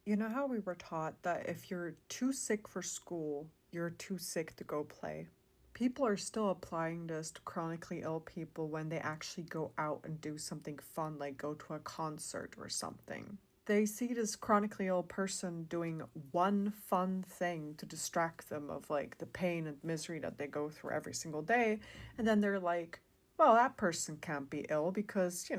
You know how we were taught that if you're too sick for school, you're too sick to go play? People are still applying this to chronically ill people when they actually go out and do something fun, like go to a concert or something. They see this chronically ill person doing one fun thing to distract them of like the pain and misery that they go through every single day, and then they're like, well, that person can't be ill because,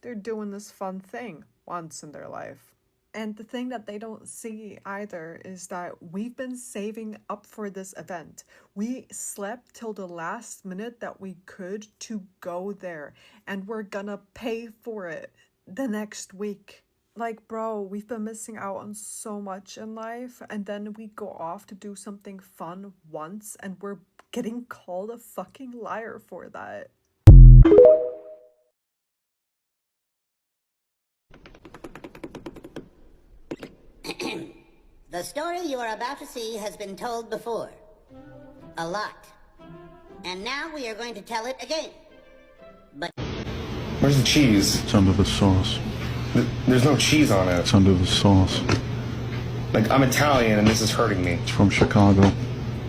they're doing this fun thing once in their life. And the thing that they don't see either is that we've been saving up for this event. We slept till the last minute that we could to go there, and we're gonna pay for it the next week. Like, bro, we've been missing out on so much in life, and then we go off to do something fun once, and we're getting called a fucking liar for that. The story you are about to see has been told before. A lot. And now we are going to tell it again. But Where's the cheese? It's under the sauce. There's no cheese on it. It's under the sauce. Like, I'm Italian and this is hurting me. It's from Chicago.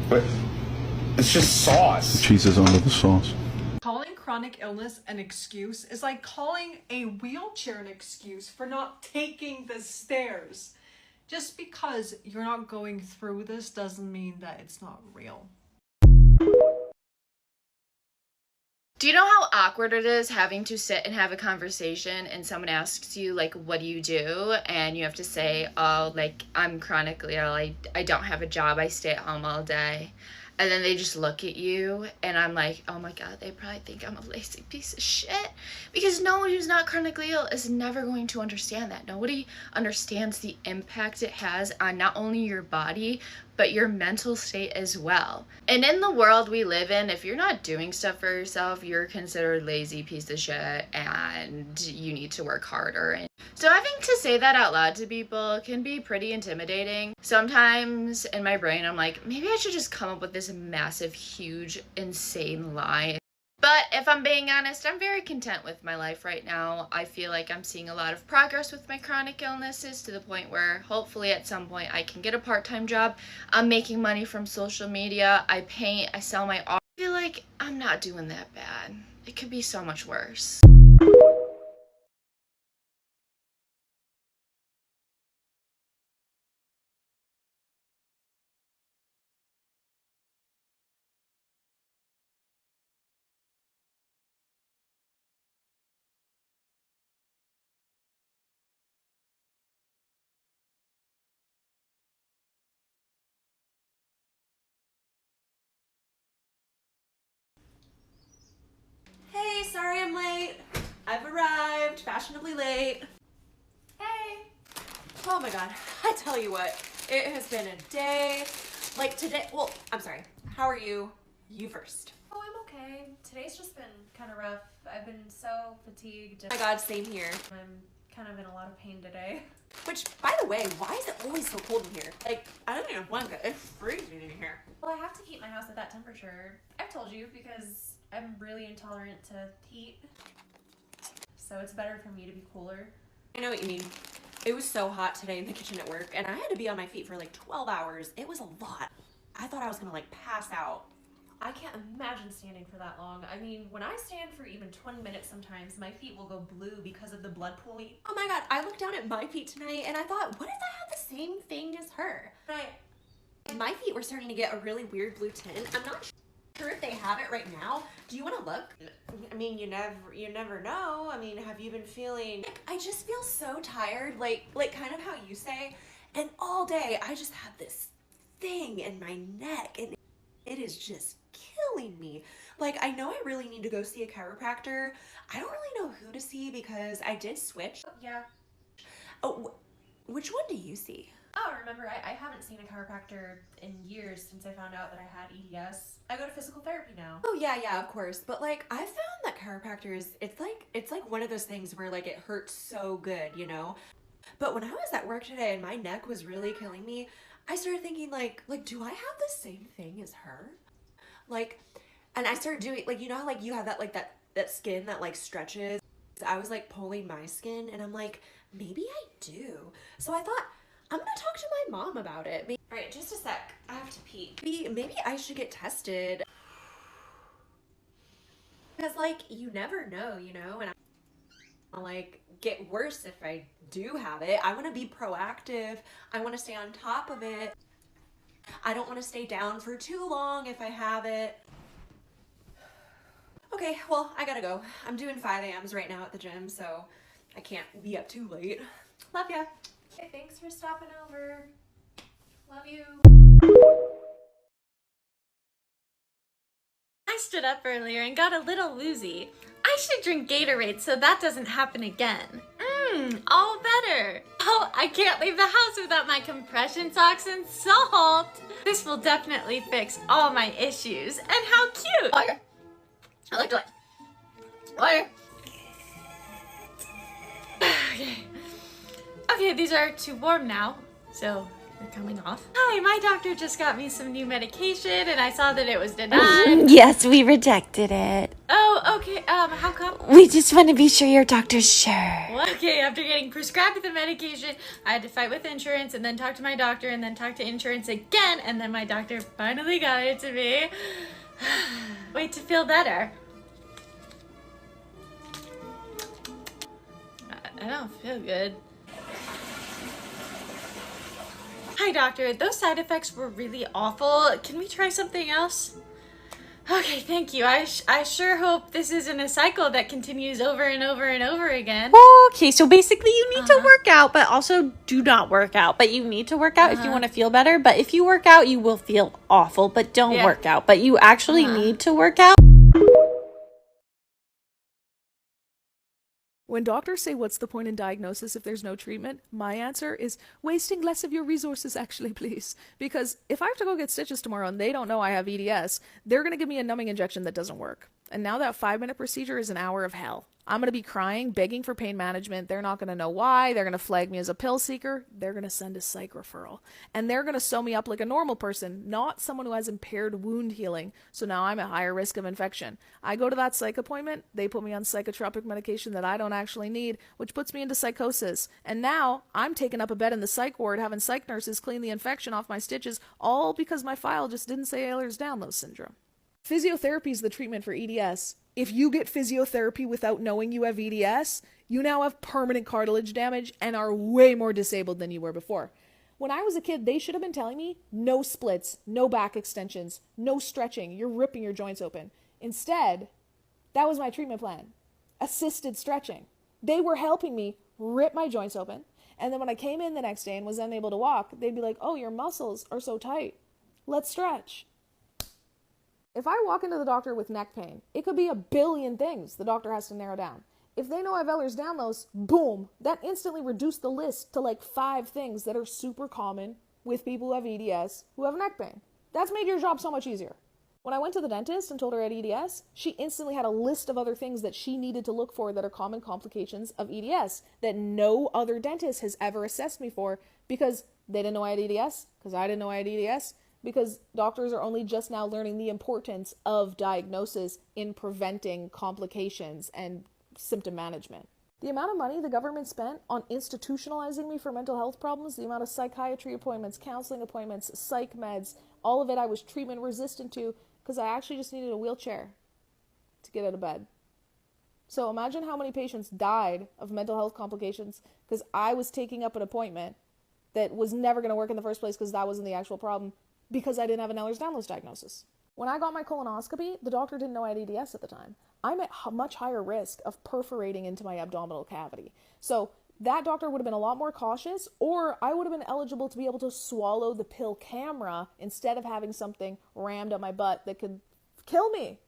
But it's just The sauce. cheese is under the sauce. Calling chronic illness an excuse is like calling a wheelchair an excuse for not taking the stairs. Just because you're not going through this doesn't mean that it's not real. Do you know how awkward it is having to sit and have a conversation and someone asks you, like, what do you do? And you have to say, oh, like, I'm chronically ill. I don't have a job. I stay at home all day. And then they just look at you, and I'm like, oh my God, they probably think I'm a lazy piece of shit. Because no one who's not chronically ill is never going to understand that. Nobody understands the impact it has on not only your body, but your mental state as well. And in the world we live in, if you're not doing stuff for yourself, you're considered a lazy piece of shit, and you need to work harder. And so having to say that out loud to people can be pretty intimidating. Sometimes in my brain, I'm like, maybe I should just come up with this massive, huge, insane lie. But if I'm being honest, I'm very content with my life right now. I feel like I'm seeing a lot of progress with my chronic illnesses to the point where hopefully at some point I can get a part-time job. I'm making money from social media. I paint, I sell my art. I feel like I'm not doing that bad. It could be so much worse. Hey, sorry I'm late. I've arrived, fashionably late. Hey. Oh my god, I tell you what, it has been a day. Like today, well, I'm sorry. How are you? You first. Oh, I'm okay. Today's just been kind of rough. I've been so fatigued. Oh my god, same here. I'm kind of in a lot of pain today. Which, by the way, why is it always so cold in here? Like, I don't even want to. It's freezing in here. Well, I have to keep my house at that temperature. I've told you because I'm really intolerant to heat. So it's better for me to be cooler. I know what you mean. It was so hot today in the kitchen at work, and I had to be on my feet for like 12 hours. It was a lot. I thought I was gonna like pass out. I can't imagine standing for that long. I mean, when I stand for even 20 minutes sometimes, my feet will go blue because of the blood pooling. Oh my god, I looked down at my feet tonight and I thought, what if I had the same thing as her? My feet were starting to get a really weird blue tint. I'm not sure if they have it right now. Do you want to look? I mean, you never know. I mean, have you been feeling? I just feel so tired, like kind of how you say. And all day, I just have this thing in my neck, and it is just killing me. Like, I know I really need to go see a chiropractor. I don't really know who to see because I did switch. Yeah. Oh, which one do you see? Oh, remember, I haven't seen a chiropractor in years since I found out that I had EDS. I go to physical therapy now. Oh yeah, of course. But like, I found that chiropractors, it's like one of those things where like it hurts so good, you know? But when I was at work today and my neck was really killing me, I started thinking like, do I have the same thing as her? Like, and I started doing, like, you know how like you have that, like that skin that like stretches? I was like pulling my skin and I'm like, maybe I do. So I thought, I'm gonna talk to my mom about it. All right, just a sec. I have to pee. Maybe I should get tested. Because, like, you never know, you know? And I'll, like, get worse if I do have it. I want to be proactive. I want to stay on top of it. I don't want to stay down for too long if I have it. Okay, well, I gotta go. I'm doing 5 a.m.s right now at the gym, so I can't be up too late. Love ya. Hey, thanks for stopping over. Love you. I stood up earlier and got a little woozy. I should drink Gatorade so that doesn't happen again. All better. Oh, I can't leave the house without my compression socks and salt. This will definitely fix all my issues. And how cute. Water. I like to water. Okay, these are too warm now, so they're coming off. Hi, my doctor just got me some new medication and I saw that it was denied. Yes, we rejected it. Oh, okay, how come? We just want to be sure your doctor's sure. Well, okay, after getting prescribed the medication, I had to fight with insurance and then talk to my doctor and then talk to insurance again, and then my doctor finally got it to me. Wait to feel better. I don't feel good. Hi, doctor. Those side effects were really awful. Can we try something else? Okay, thank you. I sure hope this isn't a cycle that continues over and over and over again. Okay, so basically you need to work out, but also do not work out. But you need to work out if you want to feel better. But if you work out, you will feel awful, but don't work out. But you actually need to work out. When doctors say what's the point in diagnosis if there's no treatment, my answer is wasting less of your resources actually, please. Because if I have to go get stitches tomorrow and they don't know I have EDS, they're going to give me a numbing injection that doesn't work. And now that 5-minute procedure is an hour of hell. I'm going to be crying, begging for pain management. They're not going to know why. They're going to flag me as a pill seeker. They're going to send a psych referral. And they're going to sew me up like a normal person, not someone who has impaired wound healing. So now I'm at higher risk of infection. I go to that psych appointment. They put me on psychotropic medication that I don't actually need, which puts me into psychosis. And now I'm taking up a bed in the psych ward, having psych nurses clean the infection off my stitches, all because my file just didn't say Ehlers-Danlos syndrome. Physiotherapy is the treatment for EDS. If you get physiotherapy without knowing you have EDS, you now have permanent cartilage damage and are way more disabled than you were before. When I was a kid, they should have been telling me no splits, no back extensions, no stretching, you're ripping your joints open. Instead, that was my treatment plan. Assisted stretching. They were helping me rip my joints open. And then when I came in the next day and was unable to walk, they'd be like, oh, your muscles are so tight. Let's stretch. If I walk into the doctor with neck pain, it could be a billion things the doctor has to narrow down. If they know I have Ehlers-Danlos, boom, that instantly reduced the list to like 5 things that are super common with people who have EDS who have neck pain. That's made your job so much easier. When I went to the dentist and told her I had EDS, she instantly had a list of other things that she needed to look for that are common complications of EDS that no other dentist has ever assessed me for because they didn't know I had EDS, because I didn't know I had EDS, because doctors are only just now learning the importance of diagnosis in preventing complications and symptom management. The amount of money the government spent on institutionalizing me for mental health problems, the amount of psychiatry appointments, counseling appointments, psych meds, all of it I was treatment resistant to because I actually just needed a wheelchair to get out of bed. So imagine how many patients died of mental health complications because I was taking up an appointment that was never going to work in the first place because that wasn't the actual problem, because I didn't have an Ehlers-Danlos diagnosis. When I got my colonoscopy, the doctor didn't know I had EDS at the time. I'm at much higher risk of perforating into my abdominal cavity. So that doctor would have been a lot more cautious, or I would have been eligible to be able to swallow the pill Camera instead of having something rammed up my butt that could kill me.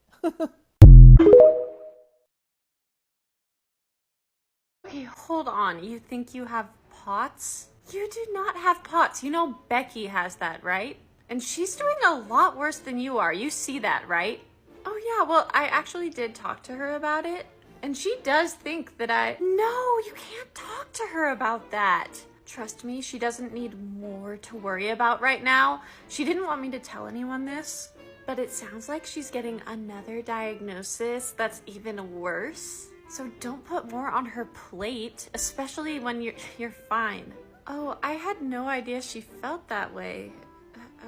Okay, hold on. You think you have POTS? You do not have POTS. You know Becky has that, right? And she's doing a lot worse than you are. You see that, right? Oh yeah, well, I actually did talk to her about it. And she does think that No, you can't talk to her about that. Trust me, she doesn't need more to worry about right now. She didn't want me to tell anyone this, but it sounds like she's getting another diagnosis that's even worse. So don't put more on her plate, especially when you're fine. Oh, I had no idea she felt that way.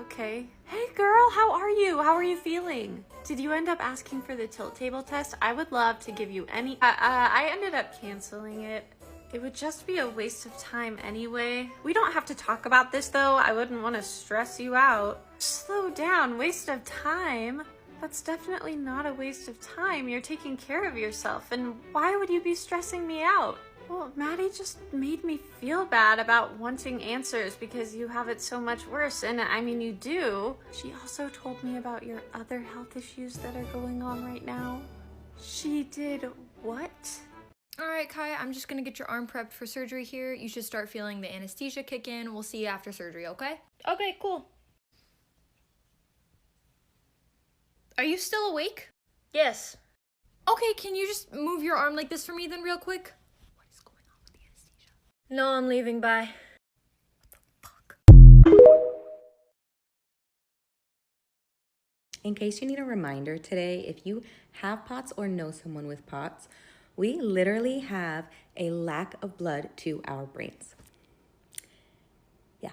Okay. Hey girl, how are you? How are you feeling? Did you end up asking for the tilt table test? I would love to give you any... I ended up canceling it. It would just be a waste of time anyway. We don't have to talk about this though. I wouldn't want to stress you out. Slow down, waste of time? That's definitely not a waste of time. You're taking care of yourself, and why would you be stressing me out? Well, Maddie just made me feel bad about wanting answers because you have it so much worse, and I mean you do. She also told me about your other health issues that are going on right now. She did what? Alright, Kai, I'm just gonna get your arm prepped for surgery here. You should start feeling the anesthesia kick in. We'll see you after surgery, okay? Okay, cool. Are you still awake? Yes. Okay, can you just move your arm like this for me then real quick? What is going on with the anesthesia? No, I'm leaving. Bye. In case you need a reminder today, if you have POTS or know someone with POTS, we literally have a lack of blood to our brains. Yeah.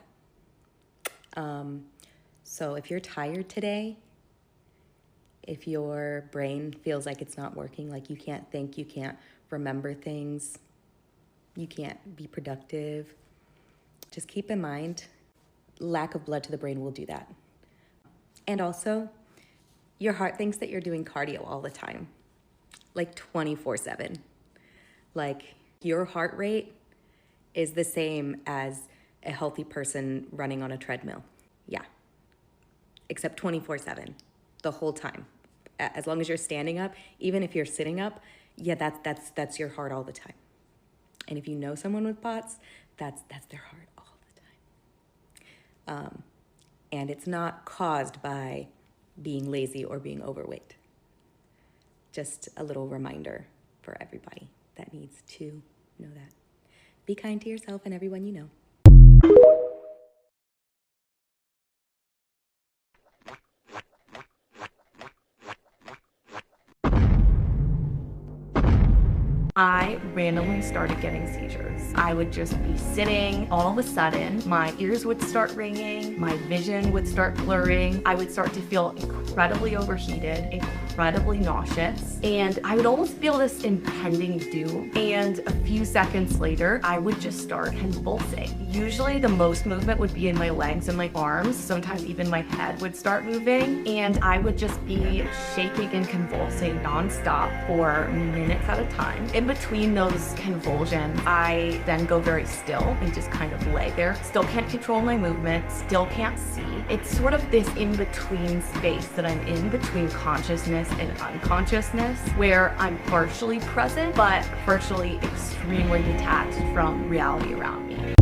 So if you're tired today, if your brain feels like it's not working, like you can't think, you can't remember things, you can't be productive, just keep in mind, lack of blood to the brain will do that. And also, your heart thinks that you're doing cardio all the time, like 24/7. Like your heart rate is the same as a healthy person running on a treadmill. Yeah, except 24/7, the whole time. As long as you're standing up, even if you're sitting up, yeah, that's your heart all the time. And if you know someone with POTS, that's their heart all the time. And it's not caused by being lazy or being overweight. Just a little reminder for everybody that needs to know that. Be kind to yourself and everyone you know. I randomly started getting seizures. I would just be sitting, all of a sudden, my ears would start ringing, my vision would start blurring, I would start to feel incredibly overheated, incredibly nauseous, and I would almost feel this impending doom. And a few seconds later, I would just start convulsing. Usually the most movement would be in my legs and my arms, sometimes even my head would start moving, and I would just be shaking and convulsing nonstop for minutes at a time. In between those convulsions, I then go very still and just kind of lay there. Still can't control my movement, still can't see. It's sort of this in-between space that I'm in between consciousness and unconsciousness, where I'm partially present, but partially extremely detached from reality around me.